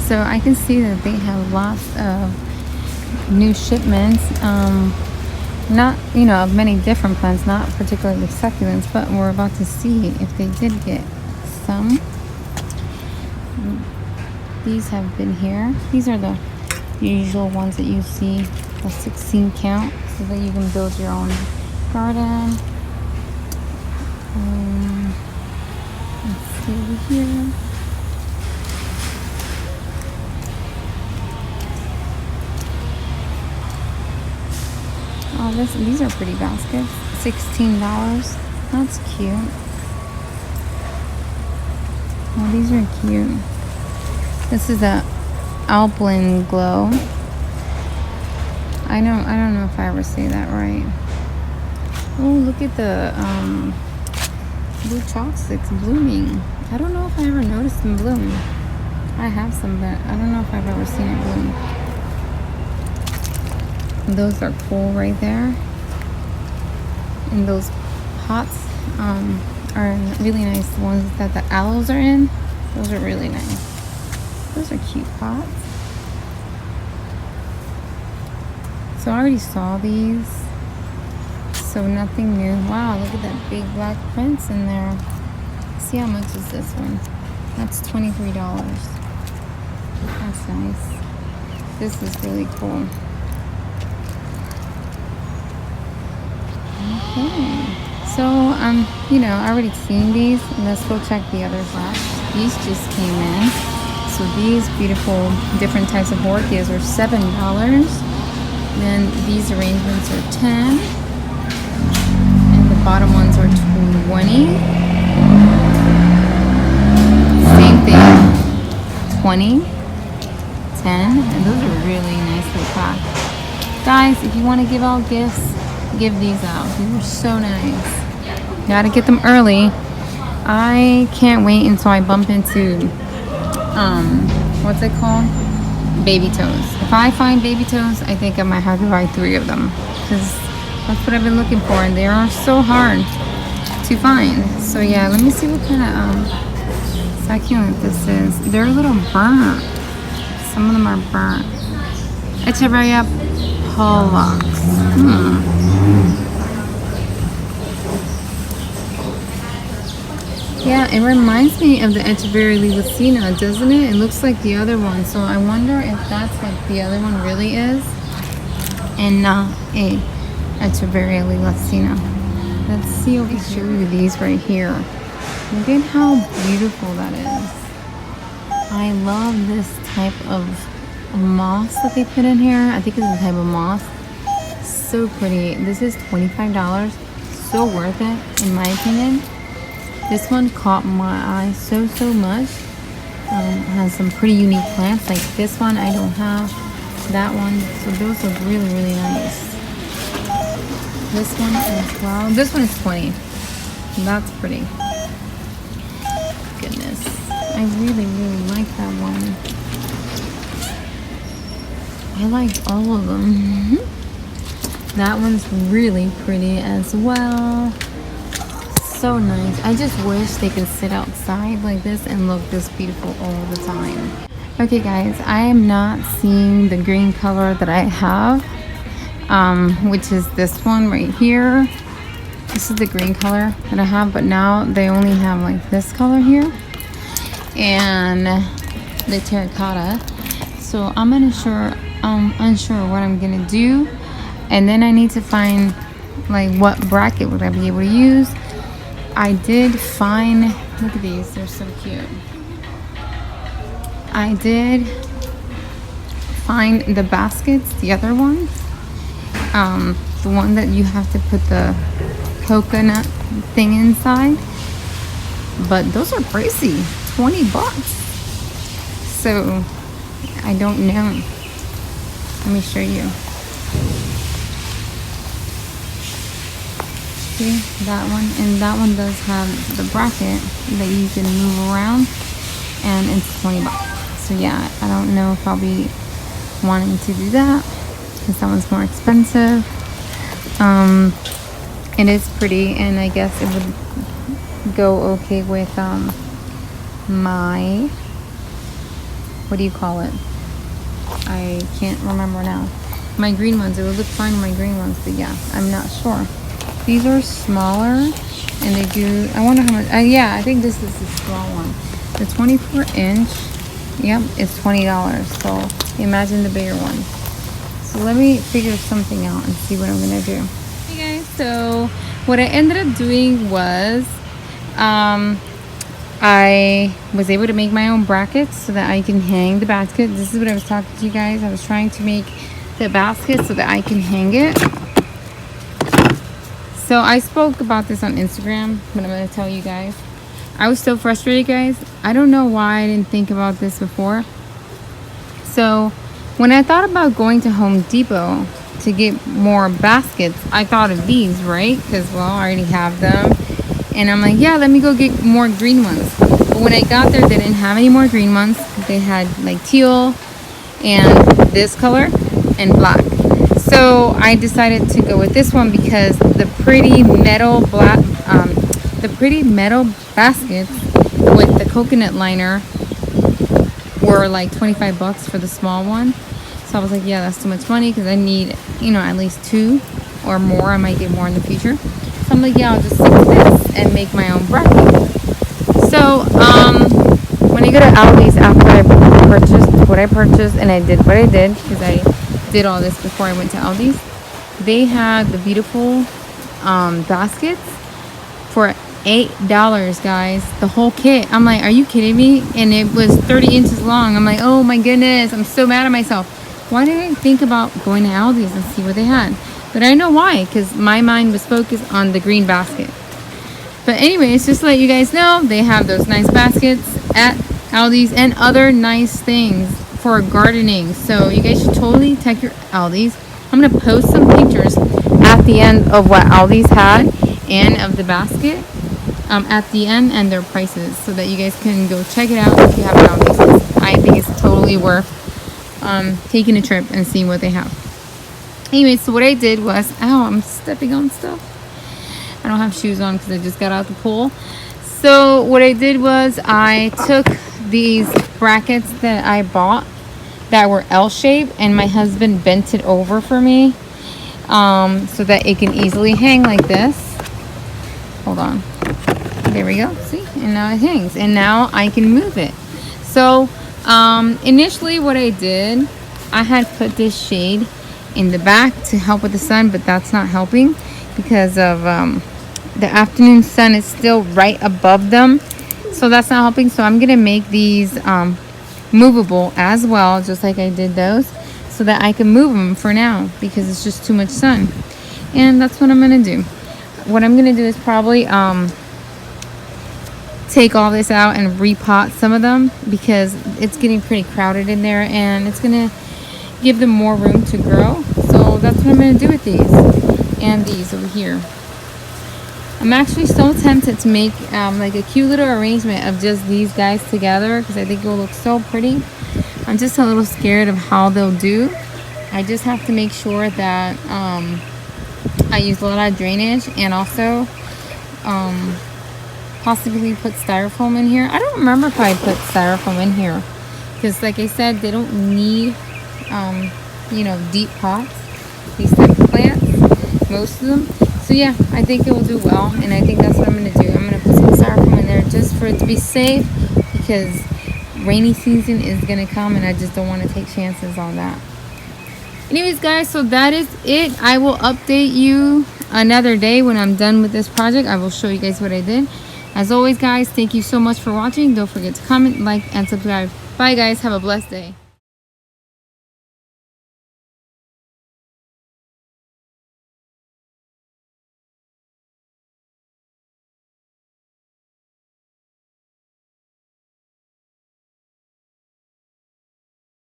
So I can see that they have lots of new shipments. Not, of many different plants, not particularly succulents, but we're about to see if they did get some. These have been here. These are the usual ones that you see, the 16 count, so that you can build your own garden. Let's see over here. Oh, these are pretty baskets. $16. That's cute. Oh, these are cute. This is a Alpine Glow. I don't know if I ever say that right. Oh, look at the blue chalk sticks blooming. I don't know if I ever noticed them bloom. I have some, but I don't know if I've ever seen it bloom. Those are cool right there. And those pots are really nice. The ones that the aloes are in, those are really nice. Those are cute pots. So I already saw these. So nothing new. Wow, look at that big black prince in there. See how much is this one? That's $23. That's nice. This is really cool. Okay. So I already seen these. Let's go check the others out. These just came in. So these beautiful different types of orchids are $7. Then these arrangements are $10. And the bottom ones are $20. Same thing. $20. $10. And those are really nicely packed. Guys, if you want to give out gifts, give these out. These are so nice. Gotta get them early. I can't wait until I bump into what's it called? Baby toes. If I find baby toes, I think I might have to buy 3 of them, because that's what I've been looking for, and they are so hard to find. So yeah, let me see what kind of succulent this is. They're a little burnt. Some of them are burnt. Echeveria Pollux. Yeah, it reminds me of the Echeveria Lilacina, doesn't it? It looks like the other one. So I wonder if that's what the other one really is, and not a Echeveria Lilacina. Let's see if we show you these right here. Look at how beautiful that is. I love this type of moss that they put in here. I think it's a type of moss. So pretty. This is $25. So worth it, in my opinion. This one caught my eye so much. Has some pretty unique plants. Like this one, I don't have that one. So those are really, really nice. This one as well. This one is $20. That's pretty. Goodness. I really, really like that one. I like all of them. That one's really pretty as well. So nice. I just wish they could sit outside like this and look this beautiful all the time. Okay guys, I am not seeing the green color that I have, which is this one right here. This is the green color that I have, but now they only have like this color here and the terracotta. So I'm unsure what I'm gonna do, and then I need to find like what bracket would I be able to use. I did find, look at these, they're so cute. I did find the baskets, the other ones, the one that you have to put the coconut thing inside, but those are pricey, $20. So I don't know. Let me show you. See that one, and that one does have the bracket that you can move around, and it's $20. So yeah, I don't know if I'll be wanting to do that because that one's more expensive. It is pretty, and I guess it would go okay with my what do you call it? I can't remember now. My green ones, it would look fine with my green ones, but yeah, I'm not sure. These are smaller, and they do, I wonder how much, yeah, I think this is the small one. The 24-inch, yep, it's $20. So imagine the bigger one. So let me figure something out and see what I'm gonna do. Hey guys, so what I ended up doing was, I was able to make my own brackets so that I can hang the basket. This is what I was talking to you guys. I was trying to make the basket so that I can hang it. So I spoke about this on Instagram, but I'm going to tell you guys. I was so frustrated, guys. I don't know why I didn't think about this before. So when I thought about going to Home Depot to get more baskets, I thought of these, right? Because, well, I already have them. And I'm like, yeah, let me go get more green ones. But when I got there, they didn't have any more green ones. They had like teal and this color and black. So I decided to go with this one because the pretty metal baskets with the coconut liner were like 25 bucks for the small one. So I was like, yeah, that's too much money because I need, you know, at least 2 or more. I might get more in the future. So I'm like, yeah, I'll just stick with this and make my own bracket. So when I go to Aldi's after I purchased what I purchased and I did what I did, because I did all this before I went to Aldi's, they had the beautiful baskets for $8, guys, the whole kit. I'm like, are you kidding me? And it was 30 inches long. I'm like, oh my goodness, I'm so mad at myself. Why didn't I think about going to Aldi's and see what they had? But I know why, because my mind was focused on the green basket. But anyways, just to let you guys know, they have those nice baskets at Aldi's and other nice things for gardening. So you guys should totally check your Aldi's. I'm going to post some pictures at the end of what Aldi's had and of the basket at the end and their prices, so that you guys can go check it out if you have an Aldi's. I think it's totally worth taking a trip and seeing what they have. Anyway, so what I did was, ow, I'm stepping on stuff. I don't have shoes on because I just got out the pool. So what I did was I took these brackets that I bought that were L-shaped, and my husband bent it over for me so that it can easily hang like this. Hold on. There we go. See? And now it hangs. And now I can move it. So initially what I did, I had put this shade in the back to help with the sun, but that's not helping because of the afternoon sun is still right above them, so that's not helping. So I'm gonna make these movable as well, just like I did those, so that I can move them for now because it's just too much sun. And that's what I'm gonna do. What I'm gonna do is probably take all this out and repot some of them because it's getting pretty crowded in there, and it's gonna give them more room to grow. So that's what I'm going to do with these and these over here. I'm actually so tempted to make like a cute little arrangement of just these guys together because I think it will look so pretty. I'm just a little scared of how they'll do. I just have to make sure that I use a lot of drainage, and also possibly put styrofoam in here. I don't remember if I put styrofoam in here because, like I said, they don't need you know, deep pots, these type of plants, most of them. So yeah, I think it will do well, and I think that's what I'm going to do. I'm going to put some styrofoam in there just for it to be safe, because rainy season is going to come and I just don't want to take chances on that. Anyways, guys, so that is it. I will update you another day when I'm done with this project. I will show you guys what I did. As always, guys, thank you so much for watching. Don't forget to comment, like, and subscribe. Bye, guys. Have a blessed day.